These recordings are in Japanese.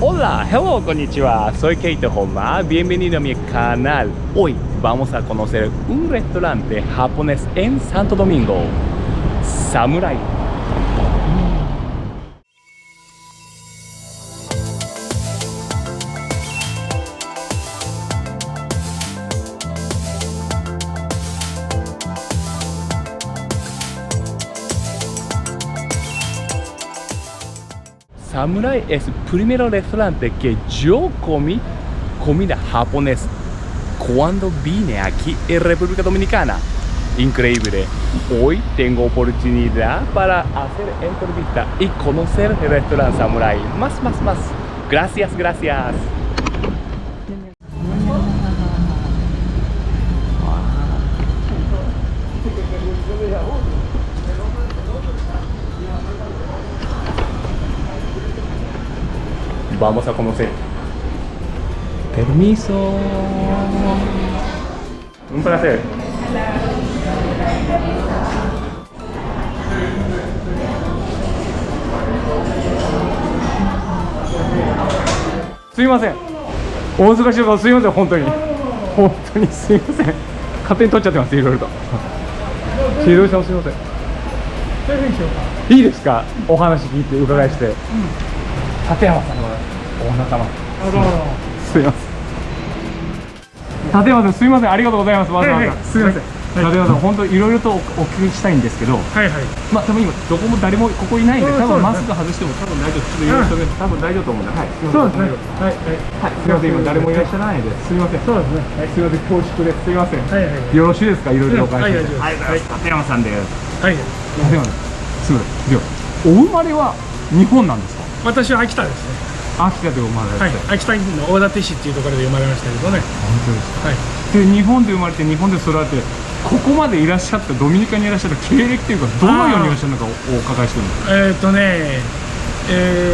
Hola, hello, konnichiwa. Soy Keito Homa. Bienvenido a mi canal. Hoy vamos a conocer un restaurante japonés en Santo Domingo. Samurai. Samurai es el primer restaurante que yo comí comida japonesa cuando vine aquí en República Dominicana. Increíble. Hoy tengo oportunidad para hacer entrevista y conocer el restaurante Samurai. Más. Gracias. Vamos a conocer. Permiso. Un placer. Sumimasen. お難しいことすいません、本当にすいません。勝手に取っちゃってます、いろいろと。ひろいさんすいません。いいですか、お話聞いて伺いして。立山さんのお仲間。すいません。立山さんすいません、ありがとうございます。わざわざ。すいません。立山さん本当いろいろとお聞きしたいんですけど。まあ多分今どこも誰もここいないんで、多分マスク外しても多分大丈夫。ちょっといろいろと多分大丈夫と思うんで。はい。そうですね。はい。すいません、今誰もいらっしゃらないです。すいません。そうですね。はい。すいません、恐縮です。すいません。よろしいですか、いろいろお伺いして。はい。立山さんです。はい。立山さん。すごい。ではお生まれは日本なんですか。私は秋田ですね。秋田で生まれて、秋田県の大館市っていうところで生まれましたけどね。本当ですか。はい。で日本で生まれて日本で育ってここまでいらっしゃったドミニカにいらっしゃった経歴というかどのようにいらっしゃるのかお伺いしてるんですか。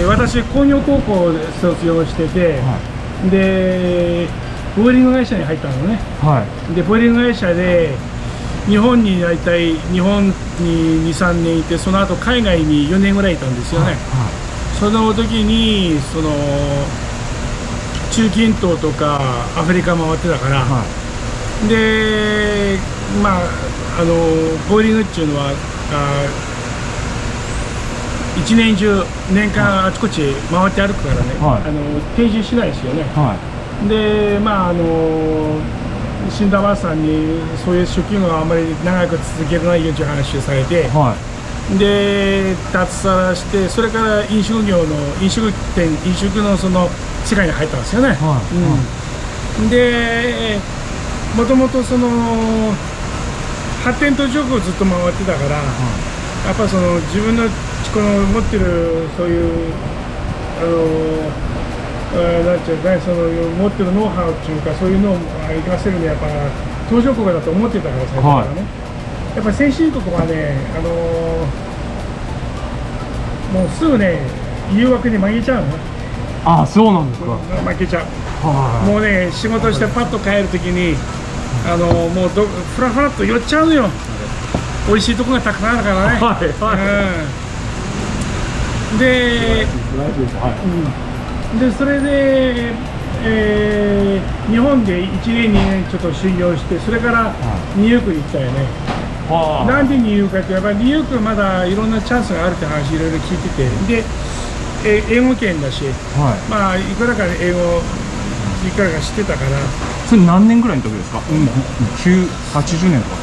私工業高校で卒業してて、でボーリング会社に入ったのね。でボーリング会社で日本に大体日本に 2,3 年いて、その後海外に4年ぐらいいたんですよね。その時にその中近東とかアフリカ回ってたから、でまあボーリングっていうのは一年中年間あちこち回って歩くからね、定住しないですよね。でまあ死んだばあさんにそういう職業があまり長く続けられないよっていう話をされて、で脱サラして、それから飲食のその世界に入ったんですよね。でもともとその発展途上国をずっと回ってたから、やっぱその自分のこの持ってるそういうなんていうかね、その持ってるノウハウっていうか、そういうのを生かせるのはやっぱ途上国だと思ってたから、最初からね。やっぱり先進国はね、もうすぐね誘惑に負けちゃうの。ああ、そうなんですか。負けちゃう。もうね仕事してパッと帰るときにもうフラフラっと寄っちゃうのよ。美味しいとこがたくさんあるからね。でそれで、日本で1年2年ちょっと修行して、それからニューヨークに行ったよね。なんでニューヨークかって、やっぱりニューヨークまだいろんなチャンスがあるって話いろいろ聞いてて、で英語圏だし、まあいくらか英語いくらか知ってたから。それ何年ぐらいの時ですか。80年とか。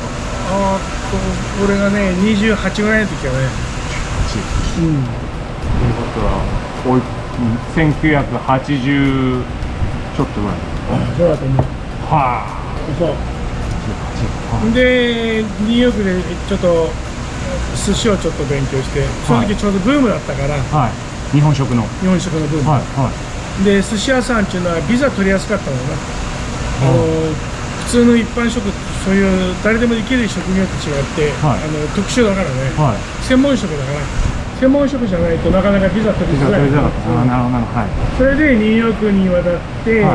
俺がね28ぐらいの時はね。ということは1980ちょっとぐらい。そうだと思う。そう。でニューヨークでちょっと寿司をちょっと勉強して、その時ちょうどブームだったから、日本食のブーム、で寿司屋さんっていうのはビザ取りやすかったのね。普通の一般職、そういう誰でもできる職業と違って、特殊だからね、専門職だから、専門職じゃないとなかなかビザ取りづらい。それでニューヨークに渡って、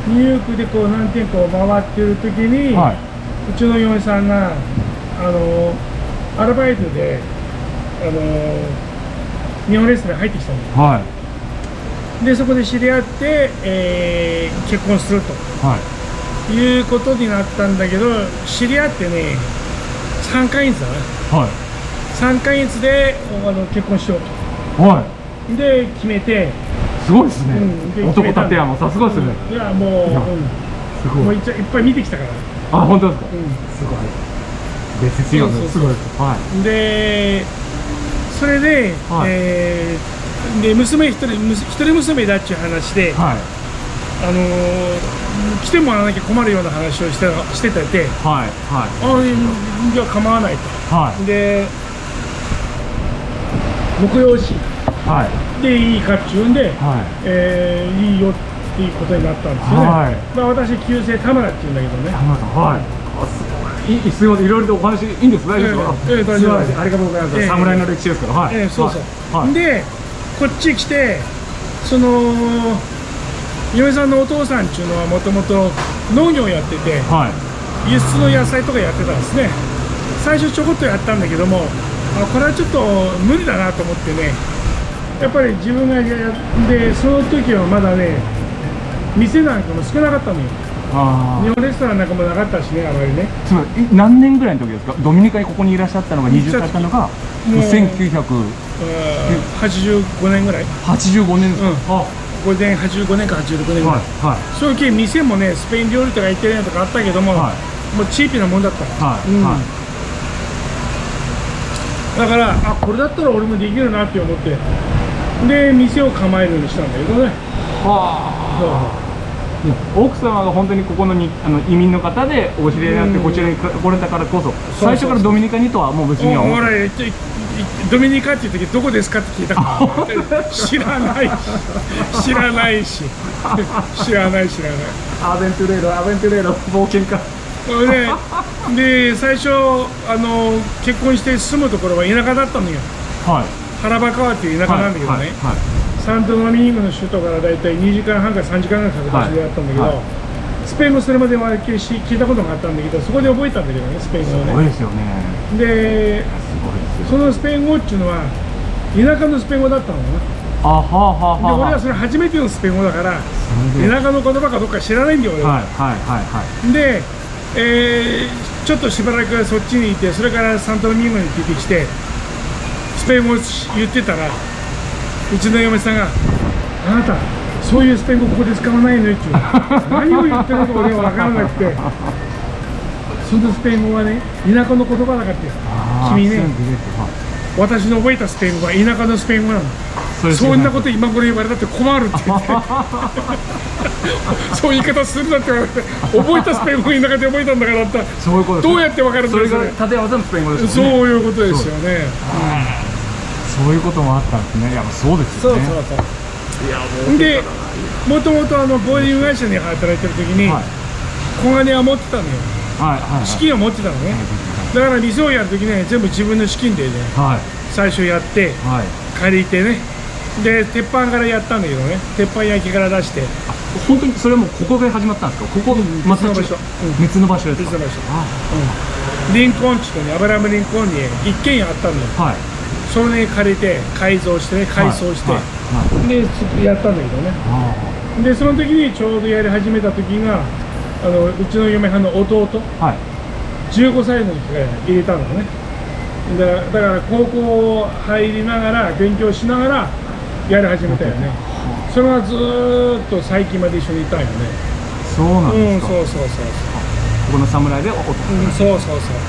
ニューヨークでこう何店舗回ってる時に、うちの嫁さんがアルバイトで日本レストランに入ってきたんです。でそこで知り合って、結婚すると、いうことになったんだけど、知り合ってね3ヶ月だね、3ヶ月で結婚しようと、で決めて、すごいですね、男立山さすがですね。いやもう、もういっぱい見てきたから。あ、本当ですか。すごい。ですよね。すごいです。で、それで、で娘一人娘だっちゅう話で、来てもらわなきゃ困るような話をしてたて、あ、じゃあ構わないと。で、木曜市でいいかっちゅうんで、いいよっていうことになったんですよね。私旧姓田村っていうんだけどね。すみません、いろいろとお話いいんですか。大丈夫ですか。大丈夫。ありがとうございます。侍の歴史ですから。そうそう。で、こっち来て、その嫁さんのお父さんっていうのはもともと農業やってて、輸出の野菜とかやってたんですね。最初ちょこっとやったんだけども、これはちょっと無理だなと思ってね、やっぱり自分がやってその時はまだね店なんかも少なかったのよ。日本レストランなんかもなかったしね、あまりね。つまり何年ぐらいの時ですか。ドミニカにここにいらっしゃったのが、移住されたのが1985年ぐらい。85年ですか。これで85年か86年ぐらい。そういう店もね、スペイン料理とかイタリアンとかあったけども、もうチープなもんだった。だから、これだったら俺もできるなって思って、で店を構えるようにしたんだけどね。奥様が本当にここの移民の方でお知り合いになってこちらに来れたからこそ、最初からドミニカにとはもう別には思ってない。ドミニカっていう時どこですかって聞いたから知らないしアベントゥレーロ冒険家で最初結婚して住むところは田舎だったのよ。原場川っていう田舎なんだけどね、サントドミンゴの首都からだいたい2時間半から3時間ぐらいかけて走りやったんだけど、スペイン語それまでは聞いたことがあったんだけど、そこで覚えたんだけどね、スペイン語をね。すごいですよね。で、そのスペイン語っていうのは田舎のスペイン語だったのね。で、俺はそれ初めてのスペイン語だから、田舎の言葉かどっか知らないんだよ、俺は。で、ちょっとしばらくそっちにいて、それからサントドミンゴに出てきて、スペイン語言ってたら、うちの嫁さんが「あなたそういうスペイン語ここで使わないのよ」って何を言ってるのか俺は分からなくて、そのスペイン語はね田舎の言葉だからって、君ね、私の覚えたスペイン語は田舎のスペイン語なの。そんなこと今頃言われたって困るって言ってそういう言い方するなって言われて、覚えたスペイン語を田舎で覚えたんだからって、どうやって分かるんだろう。それが立山さんのスペイン語ですよね。そういうことですよね。そういうこともあったんですね。いや、そうですよね。で、もともとボーディング会社に働いてる時に小金は持ってたのよ。資金を持ってたのね。だから店をやる時ね、全部自分の資金でね、最初やって借りてね、で鉄板からやったんだけどね、鉄板焼きから出して。本当にそれもここで始まったんですか。ここまた別の場所ですか。リンコン地区にアブラムリンコンに一軒家あったんだよ。それに借りて改造してね、改装して、でやったんだけどね。でその時にちょうどやり始めた時がうちの嫁はんの弟、15歳の時から入れたのね。だから高校入りながら勉強しながらやり始めたよね。それはずーっと最近まで一緒にいたんよね。そうなんですか。そうこの侍で弟。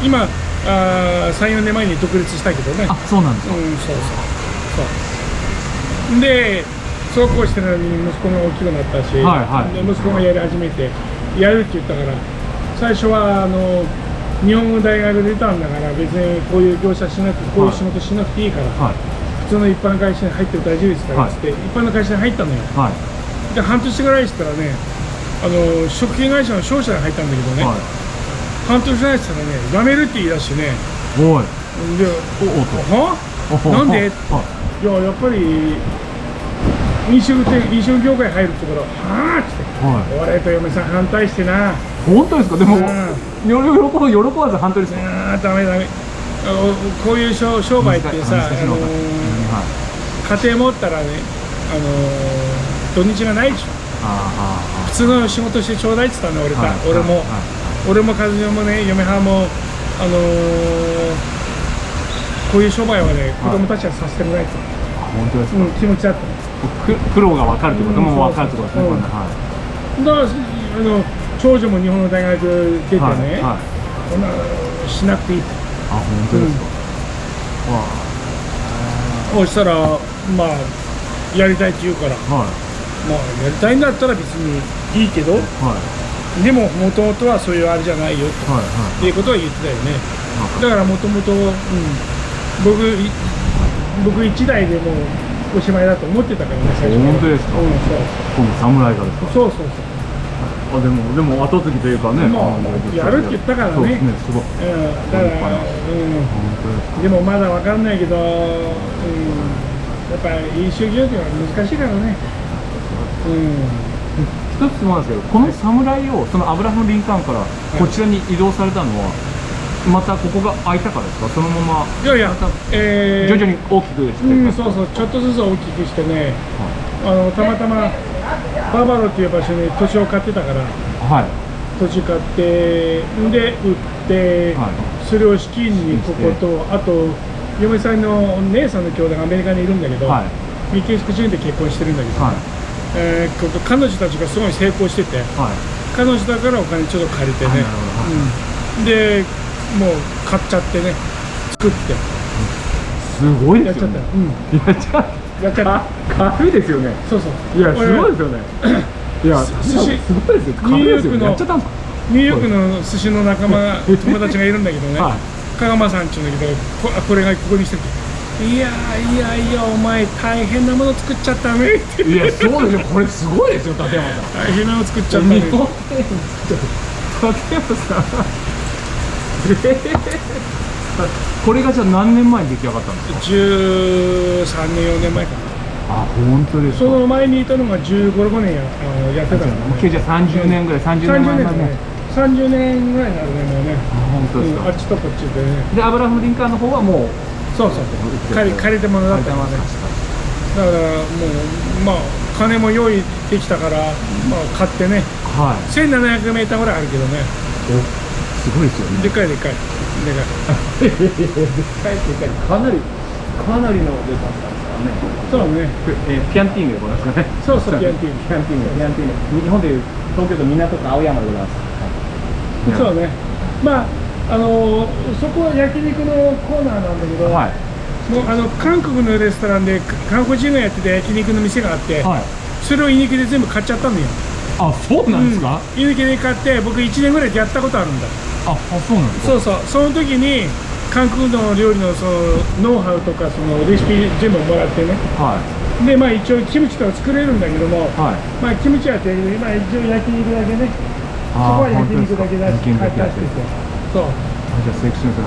今3、4年前に独立したけどね。そうなんですか。でそうこうしてるのに息子が大きくなったし、で息子がやり始めてやるって言ったから、最初は日本の大学出たんだから別にこういう業者しなくて、こういう仕事しなくていいから、普通の一般の会社に入っても大丈夫ですからっつって、一般の会社に入ったのよ。で半年ぐらいしたらね、食品会社の商社に入ったんだけどね、半年ぐらいしたらね、辞めるって言い出してね。で、なんで？いや、やっぱり飲食業界入るところ、はぁって、俺と嫁さん反対してな。本当ですか。でも喜ばず反対ですね。ダメ。こういう商売ってさ、家庭持ったらね、土日がないでしょ。普通の仕事してちょうだいって言ったの俺も和代もね、嫁はんもこういう商売はね、子供たちはさせてもらえと、本当ですか、気持ちだった。苦労が分かるってことも分かるってことですね。だから長女も日本の大学出てね、こんなしなくていいって。あ、本当ですか。そうしたらまあやりたいって言うから、まあやりたいんだったら別にいいけど、でももともとはそういうあれじゃないよっていうことは言ってたよね。だからもともと僕一代でもうおしまいだと思ってたからね、最初。本当ですか。今度侍がですか。そう。でも後継ぎというかね、やるって言ったからね。だからでもまだ分かんないけど、やっぱり飲酒業っていうのは難しいからね。一つ質問なんですけど、この侍をそのアブラハム・リンカーンからこちらに移動されたのは、またここが開いたからですか、そのまま。いやいや、徐々に大きくして、そう、ちょっとずつ大きくしてね、たまたまババロっていう場所に土地を買ってたから、土地買ってで売って、それを資金にここと、あと嫁さんの姉さんの兄弟がアメリカにいるんだけど、メキシコ人で結婚してるんだけど、彼女たちがすごい成功してて、彼女だからお金ちょっと借りてね、でもう買っちゃってね、作って、すごいですよね。やっちゃった。軽いですよね。そう。いや、すごいですよね。いや、すごいですよ。ニューヨークの寿司の仲間友達がいるんだけどね、香川さんっていうんだけど、これがここにしてて、いやお前大変なもの作っちゃったねって。いや、そうですよ。これすごいですよ、立山さん。大変なもの作っちゃったね。立山さん。これがじゃあ何年前に出来上がったんですか。13年4年前かな。あ、本当ですか。その前にいたのが15、6年やってたのね。じゃあ30年ぐらい、30年前ね。30年ぐらいになるね、もうね。本当ですか。あっちとこっちでね。で、アブラハム・リンカーンの方はもう、そう借りてもらったからね。だからもうまあ金も用意できたから、まあ買ってね。1700メーターぐらいあるけどね。すごいですよね。でかい。かなりのでかさですからね。そうね。ピアンティーヌでございますかね。そう、ピアンティーヌ。日本でいう東京都港区青山でございます。そうね。まあそこは焼肉のコーナーなんだけど、もう韓国のレストランで韓国人がやってた焼肉の店があって、それを居抜きで全部買っちゃったんだよ。あ、そうなんですか。居抜きで買って僕1年ぐらいでやったことあるんだ。あ、そうなんですか。その時に韓国の料理のそのノウハウとかそのレシピ全部もらってね。でまあ一応キムチとか作れるんだけども、まあキムチやってまあ一応焼肉だけね。そこは焼肉だけ出してて。そう。じゃあセレクションか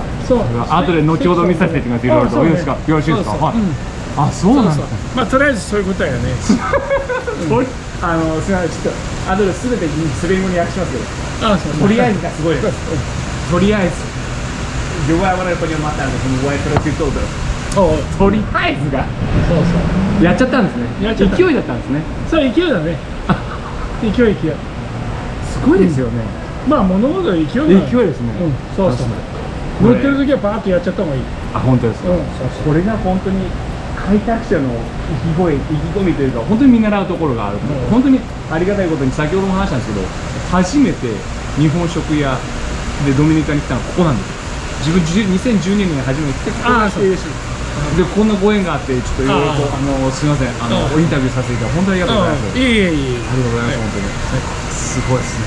ら後で後ほど見させていただきます。よろしいですか。よろしいですか。あ、そうなんですか。まあとりあえずそういうことだよね。すみません、ちょっと後で全てスペイン語に訳しますけど、とりあえずがすごいです。とりあえずyo voy a hablar español más tarde como voy a traducir todo。とりあえずがやっちゃったんですね。勢いだったんですね。そう、勢いだね。勢いすごいですよね。まあ物事の勢いですね。そう乗ってる時はバーッとやっちゃった方がいい。あ、本当ですか。これが本当に開拓者の意気込みというか、本当に見習うところがある。本当にありがたいことに先ほども話したんですけど、初めて日本食屋でドミニカに来たのはここなんですよ。自分2012年に初めて来て、でこんなご縁があって、ちょっといろいろとすみません、インタビューさせていただいて本当にありがとうございます。いえ。ありがとうございます。本当にすごいですね。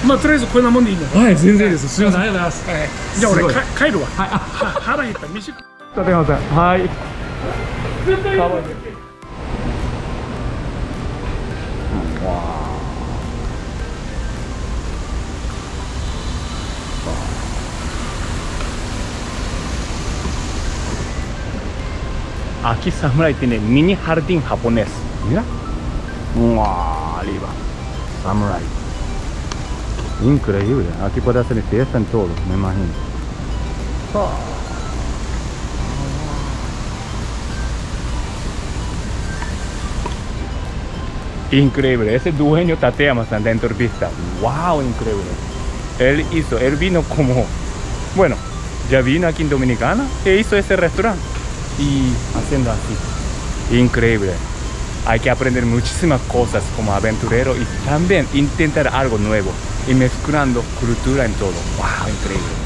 まあとりあえずこんなもんでいいの。はい、全然いいです。すみません、ありがとうございます。じゃあ俺帰るわ。はい。腹減った飯。立山さん、はい。Aquí Samurai tiene mini jardín japonés. Mira. Wow, arriba. Samurai. Increíble. Aquí puede hacer fiesta en todo, me imagino. Increíble, ese dueño Tateyama-san de entrevista, wow, increíble. Él vino como, bueno, ya vino aquí en Dominicana e hizo ese restaurante y haciendo así, increíble. Hay que aprender muchísimas cosas como aventurero y también intentar algo nuevo y mezclando cultura en todo, wow, increíble.